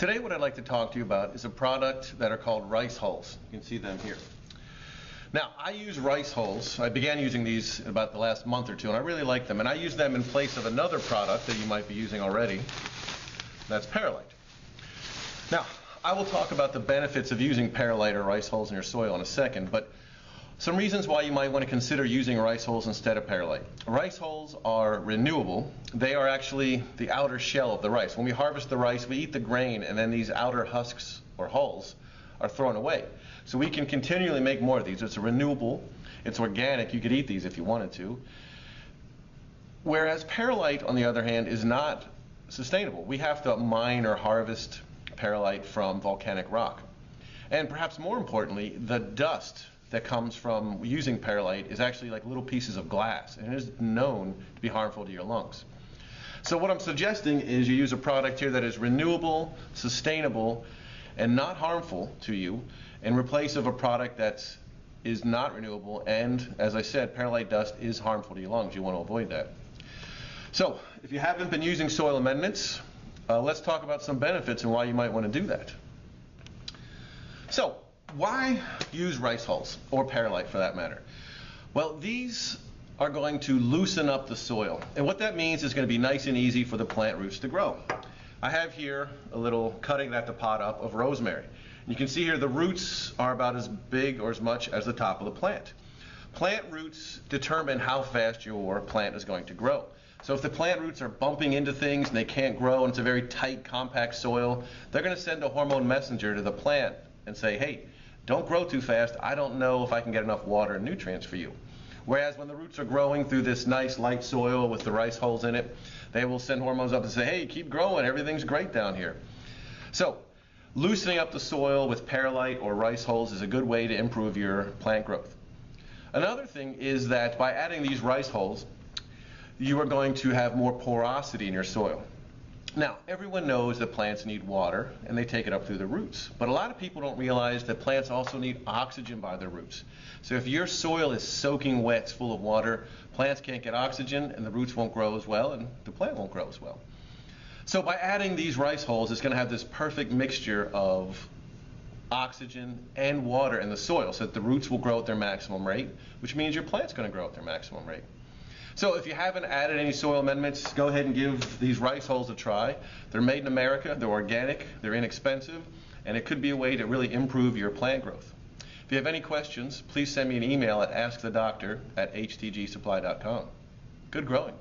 Today what I'd like to talk to you about is a product that are called rice hulls. You can see them here. Now, I use rice hulls. I began using these about the last month or two, and I really like them. And I use them in place of another product that you might be using already. That's Paralite. Now, I will talk about the benefits of using Paralite or rice hulls in your soil in a second, but some reasons why you might want to consider using rice hulls instead of Paralite. Rice hulls are renewable. They are actually the outer shell of the rice. When we harvest the rice, we eat the grain, and then these outer husks or hulls are thrown away. So we can continually make more of these. It's renewable, it's organic, you could eat these if you wanted to. Whereas Paralite, on the other hand, is not sustainable. We have to mine or harvest Paralite from volcanic rock. And perhaps more importantly, the dust that comes from using Paralite is actually like little pieces of glass, and it is known to be harmful to your lungs. So what I'm suggesting is you use a product here that is renewable, sustainable, and not harmful to you in replace of a product that is not renewable, and as I said, Paralite dust is harmful to your lungs. You want to avoid that. So if you haven't been using soil amendments, let's talk about some benefits and why you might want to do that. So why use rice hulls, or Paralite for that matter? Well, these are going to loosen up the soil, and what that means is going to be nice and easy for the plant roots to grow. I have here a little cutting that to pot up of rosemary. You can see here the roots are about as big or as much as the top of the plant. Plant roots determine how fast your plant is going to grow. So if the plant roots are bumping into things and they can't grow and it's a very tight, compact soil, they're going to send a hormone messenger to the plant and say, hey, don't grow too fast. I don't know if I can get enough water and nutrients for you. Whereas when the roots are growing through this nice light soil with the rice hulls in it, they will send hormones up and say, hey, keep growing, everything's great down here. So loosening up the soil with Paralite or rice hulls is a good way to improve your plant growth. Another thing is that by adding these rice hulls, you are going to have more porosity in your soil. Now, everyone knows that plants need water and they take it up through the roots. But a lot of people don't realize that plants also need oxygen by their roots. So if your soil is soaking wet, it's full of water, plants can't get oxygen and the roots won't grow as well and the plant won't grow as well. So by adding these rice hulls, it's going to have this perfect mixture of oxygen and water in the soil so that the roots will grow at their maximum rate, which means your plant's going to grow at their maximum rate. So if you haven't added any soil amendments, go ahead and give these rice hulls a try. They're made in America, they're organic, they're inexpensive, and it could be a way to really improve your plant growth. If you have any questions, please send me an email at askthedoctor@htgsupply.com. Good growing.